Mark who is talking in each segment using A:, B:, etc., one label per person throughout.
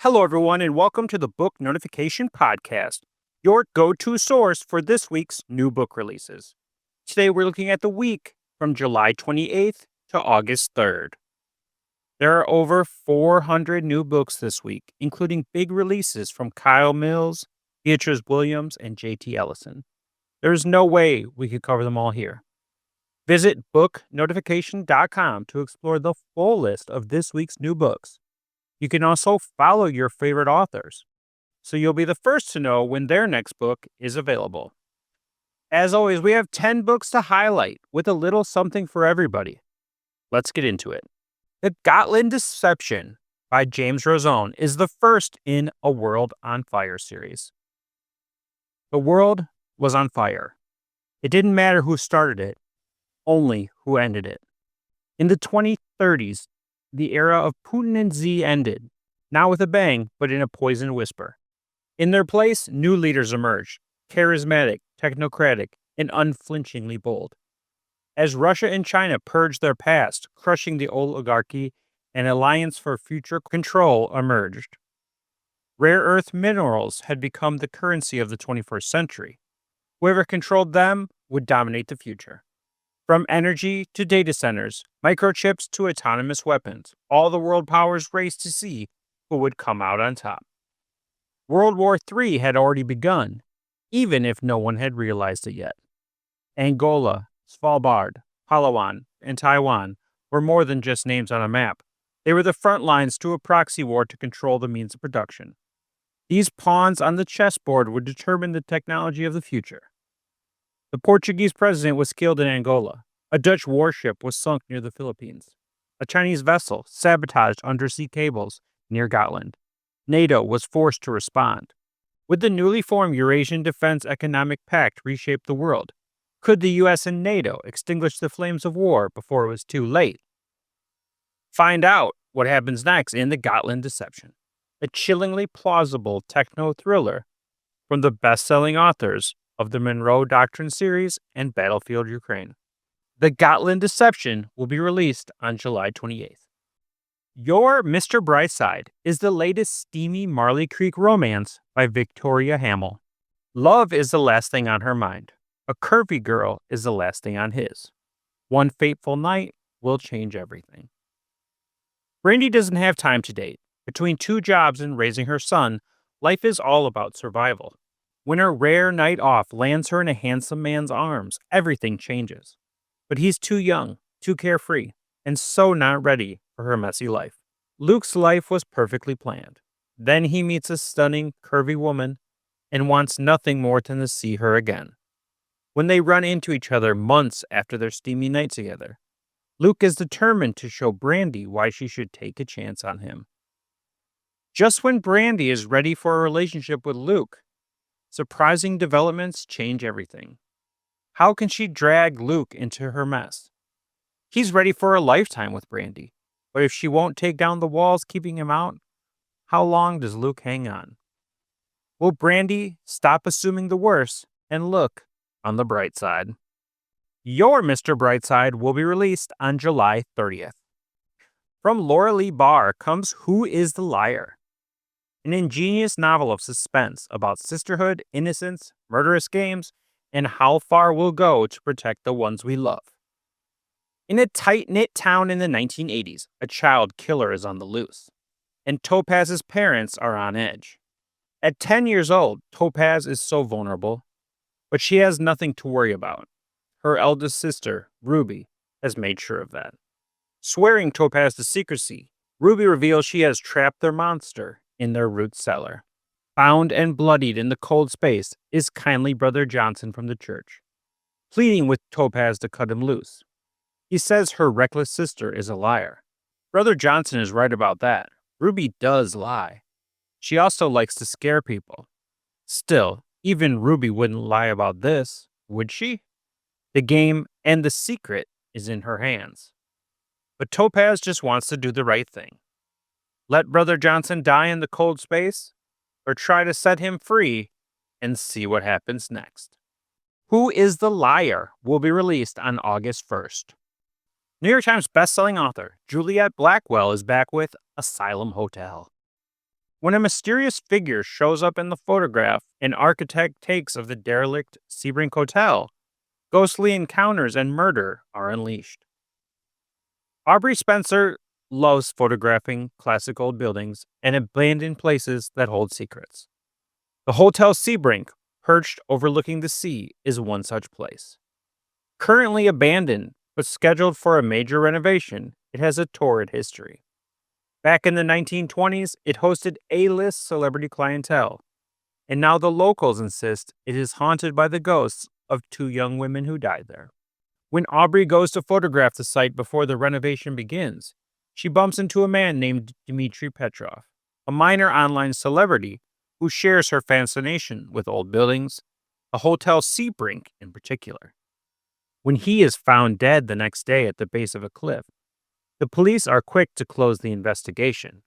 A: Hello, everyone, and welcome to the Book Notification Podcast, your go to source for this week's new book releases. Today, we're looking at the week from July 28th to August 3rd. There are over 400 new books this week, including big releases from Kyle Mills, Beatrice Williams, and J.T. Ellison. There's no way we could cover them all here. Visit booknotification.com to explore the full list of this week's new books. You can also follow your favorite authors, so you'll be the first to know when their next book is available. As always, we have 10 books to highlight with a little something for everybody. Let's get into it. The Gotland Deception by James Rosone is the first in A World on Fire series. The world was on fire. It didn't matter who started it, only who ended it. In the 2030s, the era of Putin and Z ended, not with a bang, but in a poisoned whisper. In their place, new leaders emerged, charismatic, technocratic, and unflinchingly bold. As Russia and China purged their past, crushing the oligarchy, an alliance for future control emerged. Rare earth minerals had become the currency of the 21st century. Whoever controlled them would dominate the future. From energy to data centers, microchips to autonomous weapons, all the world powers raced to see who would come out on top. World War III had already begun, even if no one had realized it yet. Angola, Svalbard, Palawan, and Taiwan were more than just names on a map. They were the front lines to a proxy war to control the means of production. These pawns on the chessboard would determine the technology of the future. The Portuguese president was killed in Angola. A Dutch warship was sunk near the Philippines. A Chinese vessel sabotaged undersea cables near Gotland. NATO was forced to respond. Would the newly formed Eurasian Defense Economic Pact reshape the world? Could the US and NATO extinguish the flames of war before it was too late? Find out what happens next in The Gotland Deception, a chillingly plausible techno-thriller from the best-selling authors of the Monroe Doctrine series and Battlefield Ukraine. The Gotland Deception will be released on July 28th. Your Mr. Brightside is the latest steamy Marley Creek romance by Victoria Hamel. Love is the last thing on her mind. A curvy girl is the last thing on his. One fateful night will change everything. Brandy doesn't have time to date. Between two jobs and raising her son, life is all about survival. When her rare night off lands her in a handsome man's arms, everything changes. But he's too young, too carefree, and so not ready for her messy life. Luke's life was perfectly planned. Then he meets a stunning, curvy woman and wants nothing more than to see her again. When they run into each other months after their steamy night together, Luke is determined to show Brandy why she should take a chance on him. Just when Brandy is ready for a relationship with Luke, surprising developments change everything. How can she drag Luke into her mess? He's ready for a lifetime with Brandy, but if she won't take down the walls keeping him out, how long does Luke hang on? Will Brandy stop assuming the worst and look on the bright side? Your Mr. Brightside will be released on July 30th. From Laura Lee Bahr comes Who is the Liar? An ingenious novel of suspense about sisterhood, innocence, murderous games, and how far we'll go to protect the ones we love. In a tight-knit town in the 1980s, a child killer is on the loose, and Topaz's parents are on edge. At 10 years old, Topaz is so vulnerable, but she has nothing to worry about. Her eldest sister, Ruby, has made sure of that. Swearing Topaz to secrecy, Ruby reveals she has trapped their monster in their root cellar. Bound and bloodied in the cold space is kindly Brother Johnson from the church, pleading with Topaz to cut him loose. He says her reckless sister is a liar. Brother Johnson is right about that. Ruby does lie. She also likes to scare people. Still, even Ruby wouldn't lie about this, would she? The game and the secret is in her hands. But Topaz just wants to do the right thing. Let Brother Johnson die in the cold space, or try to set him free and see what happens next. Who is the Liar will be released on August 1st. New York Times bestselling author Juliet Blackwell is back with Asylum Hotel. When a mysterious figure shows up in the photograph an architect takes of the derelict Sebring Hotel, ghostly encounters and murder are unleashed. Aubrey Spencer loves photographing classic old buildings and abandoned places that hold secrets. The Hotel Sebring, perched overlooking the sea, is one such place. Currently abandoned, but scheduled for a major renovation, it has a torrid history. Back in the 1920s, it hosted A-list celebrity clientele, and now the locals insist it is haunted by the ghosts of two young women who died there. When Aubrey goes to photograph the site before the renovation begins, she bumps into a man named Dmitry Petrov, a minor online celebrity who shares her fascination with old buildings, the Hotel Sebring in particular. When he is found dead the next day at the base of a cliff, the police are quick to close the investigation,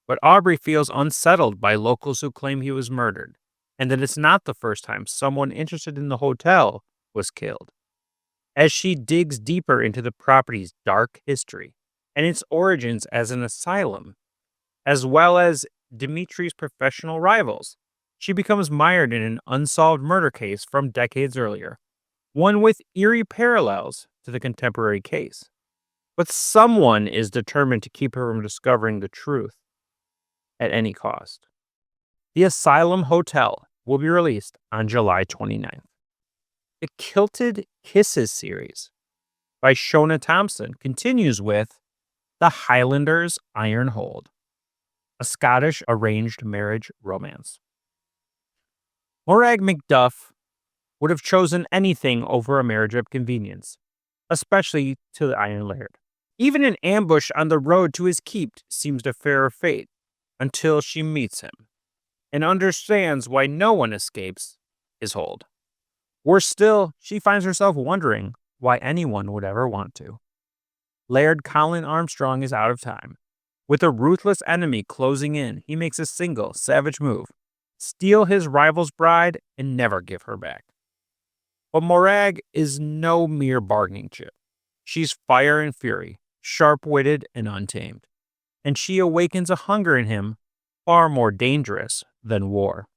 A: but Aubrey feels unsettled by locals who claim he was murdered, and that it's not the first time someone interested in the hotel was killed. As she digs deeper into the property's dark history and its origins as an asylum, as well as Dimitri's professional rivals, she becomes mired in an unsolved murder case from decades earlier, one with eerie parallels to the contemporary case. But someone is determined to keep her from discovering the truth at any cost. The Asylum Hotel will be released on July 29th. The Kilted Kisses series by Shona Thompson continues with The Highlander's Iron Hold, a Scottish arranged marriage romance. Morag Macduff would have chosen anything over a marriage of convenience, especially to the Iron Laird. Even an ambush on the road to his keep seems a fairer fate until she meets him and understands why no one escapes his hold. Worse still, she finds herself wondering why anyone would ever want to. Laird Colin Armstrong is out of time. With a ruthless enemy closing in, he makes a single, savage move: steal his rival's bride and never give her back. But Morag is no mere bargaining chip. She's fire and fury, sharp-witted and untamed, and she awakens a hunger in him far more dangerous than war.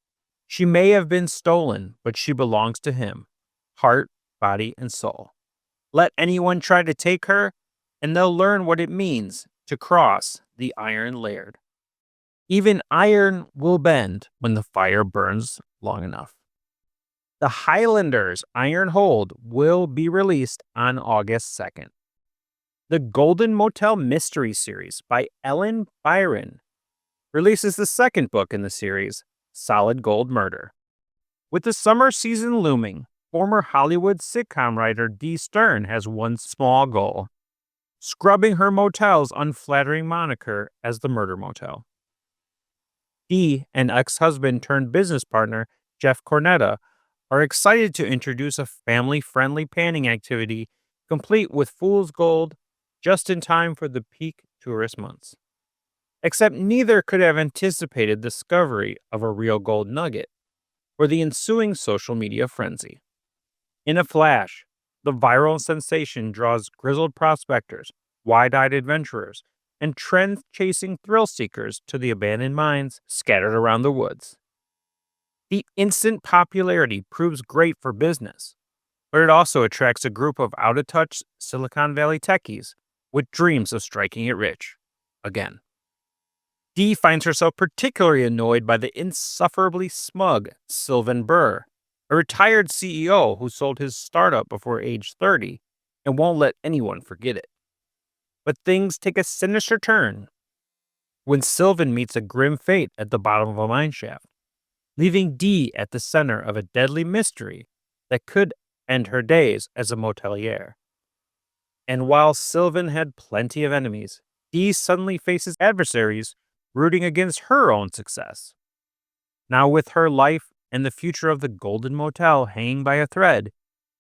A: She may have been stolen, but she belongs to him, heart, body, and soul. Let anyone try to take her, and they'll learn what it means to cross the Iron Laird. Even iron will bend when the fire burns long enough. The Highlander's Iron Hold will be released on August 2nd. The Golden Motel Mystery Series by Ellen Byron releases the second book in the series, Solid Gold Murder. With the summer season looming, former Hollywood sitcom writer Dee Stern has one small goal: scrubbing her motel's unflattering moniker as the Murder Motel. Dee and ex-husband turned business partner Jeff Cornetta are excited to introduce a family-friendly panning activity complete with fool's gold just in time for the peak tourist months. Except neither could have anticipated the discovery of a real gold nugget or the ensuing social media frenzy. In a flash, the viral sensation draws grizzled prospectors, wide-eyed adventurers, and trend-chasing thrill-seekers to the abandoned mines scattered around the woods. The instant popularity proves great for business, but it also attracts a group of out-of-touch Silicon Valley techies with dreams of striking it rich again. Dee finds herself particularly annoyed by the insufferably smug Sylvan Burr, a retired CEO who sold his startup before age 30 and won't let anyone forget it. But things take a sinister turn when Sylvan meets a grim fate at the bottom of a mine shaft, leaving Dee at the center of a deadly mystery that could end her days as a motelier. And while Sylvan had plenty of enemies, Dee suddenly faces adversaries rooting against her own success. Now, with her life and the future of the Golden Motel hanging by a thread,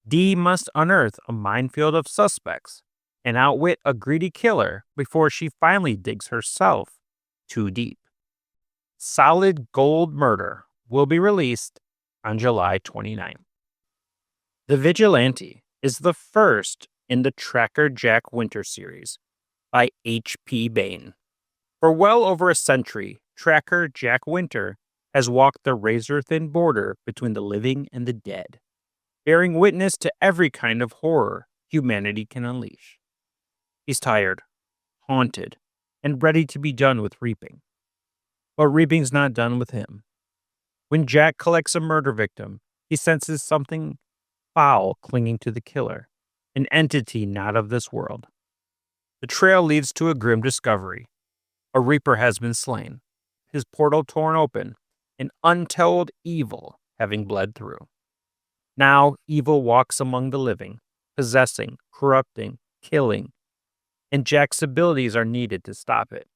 A: Dee must unearth a minefield of suspects and outwit a greedy killer before she finally digs herself too deep. Solid Gold Murder will be released on July 29th. The Vigilante is the first in the Tracker Jack Winter series by H.P. Bayne. For well over a century, tracker Jack Winter has walked the razor-thin border between the living and the dead, bearing witness to every kind of horror humanity can unleash. He's tired, haunted, and ready to be done with reaping. But reaping's not done with him. When Jack collects a murder victim, he senses something foul clinging to the killer, an entity not of this world. The trail leads to a grim discovery. A reaper has been slain, his portal torn open, and untold evil having bled through. Now evil walks among the living, possessing, corrupting, killing, and Jack's abilities are needed to stop it.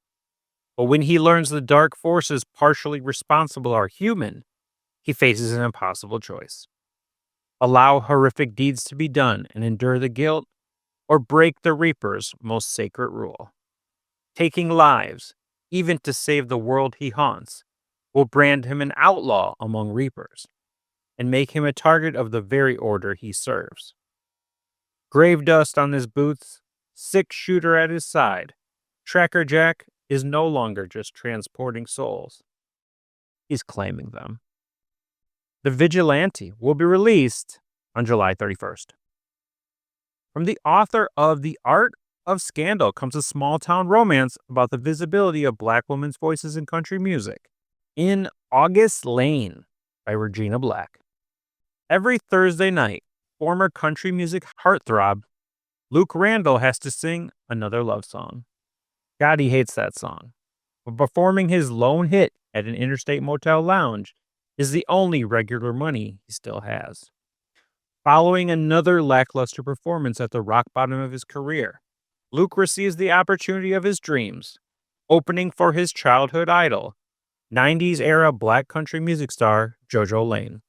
A: But when he learns the dark forces partially responsible are human, he faces an impossible choice. Allow horrific deeds to be done and endure the guilt, or break the Reaper's most sacred rule. Taking lives, even to save the world he haunts, will brand him an outlaw among Reapers, and make him a target of the very order he serves. Grave dust on his boots, six-shooter at his side, Tracker Jack is no longer just transporting souls. He's claiming them. The Vigilante will be released on July 31st. From the author of The Art of Scandal comes a small-town romance about the visibility of Black women's voices in country music. In August Lane by Regina Black. Every Thursday night, former country music heartthrob Luke Randall has to sing another love song. God, he hates that song. But performing his lone hit at an interstate motel lounge is the only regular money he still has. Following another lackluster performance at the rock bottom of his career, Luke receives the opportunity of his dreams, opening for his childhood idol, 90s-era black country music star JoJo Lane,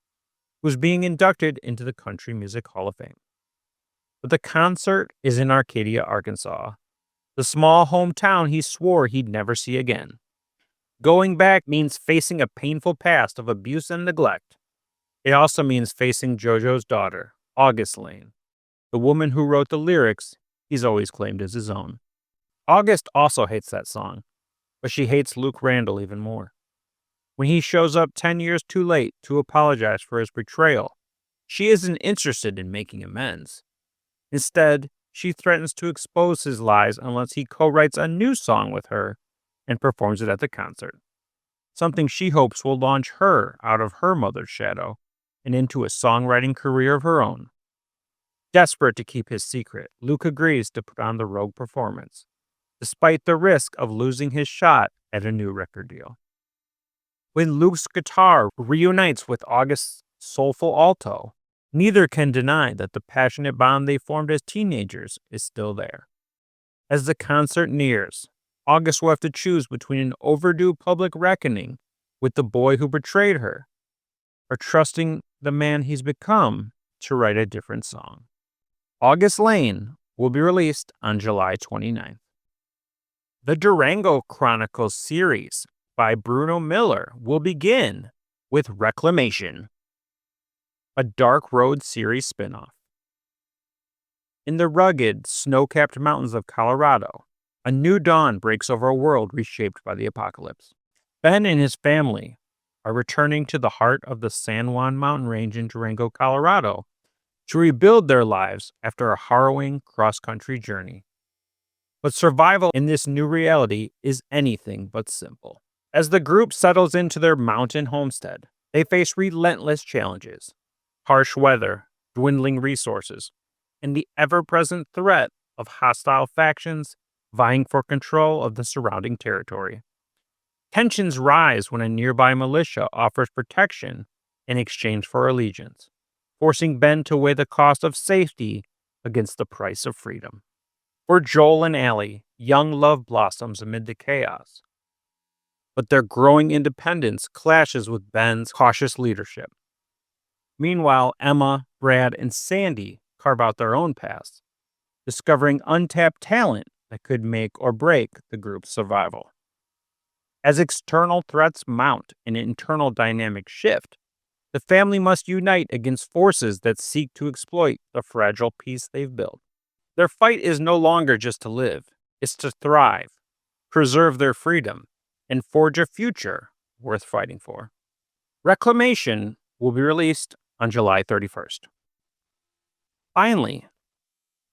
A: who's being inducted into the Country Music Hall of Fame. But the concert is in Arcadia, Arkansas, the small hometown he swore he'd never see again. Going back means facing a painful past of abuse and neglect. It also means facing JoJo's daughter, August Lane, the woman who wrote the lyrics he's always claimed as his own. August also hates that song, but she hates Luke Randall even more. When he shows up 10 years too late to apologize for his betrayal, she isn't interested in making amends. Instead, she threatens to expose his lies unless he co-writes a new song with her and performs it at the concert, something she hopes will launch her out of her mother's shadow and into a songwriting career of her own. Desperate to keep his secret, Luke agrees to put on the rogue performance, despite the risk of losing his shot at a new record deal. When Luke's guitar reunites with August's soulful alto, neither can deny that the passionate bond they formed as teenagers is still there. As the concert nears, August will have to choose between an overdue public reckoning with the boy who betrayed her, or trusting the man he's become to write a different song. August Lane will be released on July 29th. The Durango Chronicles series by Bruno Miller will begin with Reclamation, a Dark Road series spinoff. In the rugged, snow-capped mountains of Colorado, a new dawn breaks over a world reshaped by the apocalypse. Ben and his family are returning to the heart of the San Juan mountain range in Durango, Colorado, to rebuild their lives after a harrowing cross-country journey. But survival in this new reality is anything but simple. As the group settles into their mountain homestead, they face relentless challenges: harsh weather, dwindling resources, and the ever-present threat of hostile factions vying for control of the surrounding territory. Tensions rise when a nearby militia offers protection in exchange for allegiance, forcing Ben to weigh the cost of safety against the price of freedom. For Joel and Allie, young love blossoms amid the chaos, but their growing independence clashes with Ben's cautious leadership. Meanwhile, Emma, Brad, and Sandy carve out their own paths, discovering untapped talent that could make or break the group's survival. As external threats mount and internal dynamics shift, the family must unite against forces that seek to exploit the fragile peace they've built. Their fight is no longer just to live, it's to thrive, preserve their freedom, and forge a future worth fighting for. Reclamation will be released on July 31st. Finally,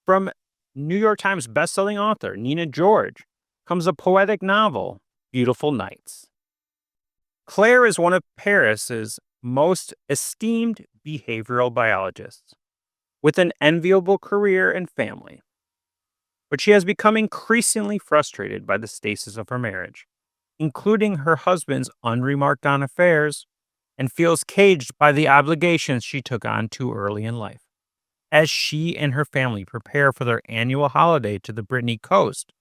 A: from New York Times bestselling author Nina George comes a poetic novel, Beautiful Nights. Claire is one of Paris's most esteemed behavioral biologists, with an enviable career and family. But she has become increasingly frustrated by the stasis of her marriage, including her husband's unremarked-on affairs, and feels caged by the obligations she took on too early in life. As she and her family prepare for their annual holiday to the Brittany coast,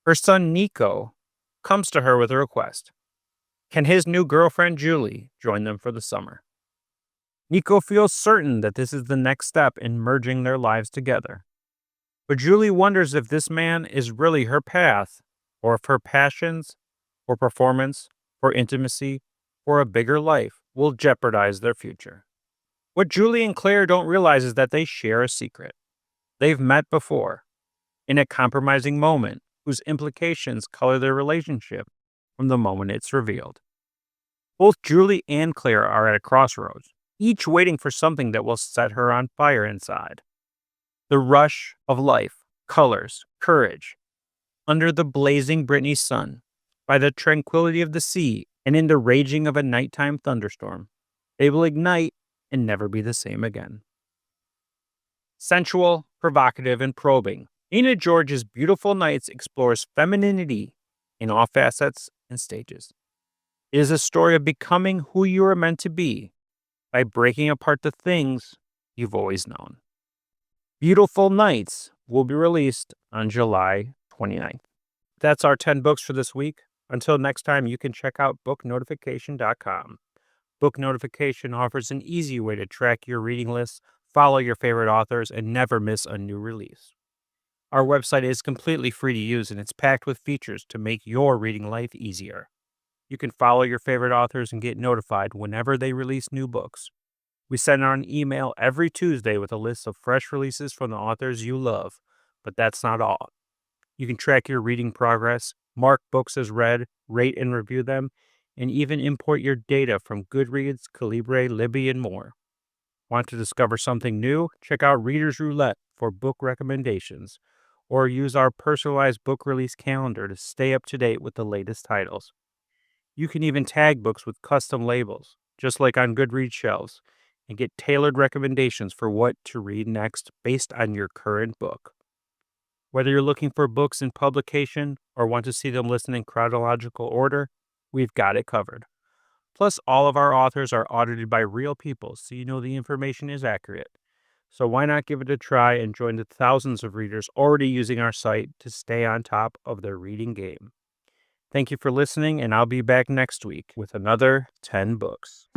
A: her son Nico comes to her with a request. Can his new girlfriend Julie join them for the summer? Nico feels certain that this is the next step in merging their lives together. But Julie wonders if this man is really her path, or if her passions, or performance, or intimacy, or a bigger life will jeopardize their future. What Julie and Claire don't realize is that they share a secret. They've met before, in a compromising moment whose implications color their relationship from the moment it's revealed. Both Julie and Claire are at a crossroads, each waiting for something that will set her on fire inside. The rush of life, colors, courage. Under the blazing Brittany sun, by the tranquility of the sea, and in the raging of a nighttime thunderstorm, they will ignite and never be the same again. Sensual, provocative, and probing, Nina George's Beautiful Nights explores femininity in all facets and stages. It is a story of becoming who you are meant to be by breaking apart the things you've always known. Beautiful Nights will be released on July 29th. That's our 10 books for this week. Until next time, you can check out booknotification.com. Book Notification offers an easy way to track your reading lists, follow your favorite authors, and never miss a new release. Our website is completely free to use, and it's packed with features to make your reading life easier. You can follow your favorite authors and get notified whenever they release new books. We send out an email every Tuesday with a list of fresh releases from the authors you love, but that's not all. You can track your reading progress, mark books as read, rate and review them, and even import your data from Goodreads, Calibre, Libby, and more. Want to discover something new? Check out Reader's Roulette for book recommendations, or use our personalized book release calendar to stay up to date with the latest titles. You can even tag books with custom labels, just like on Goodreads shelves, and get tailored recommendations for what to read next based on your current book. Whether you're looking for books in publication or want to see them listed in chronological order, we've got it covered. Plus, all of our authors are audited by real people, so you know the information is accurate. So why not give it a try and join the thousands of readers already using our site to stay on top of their reading game. Thank you for listening, and I'll be back next week with another 10 books.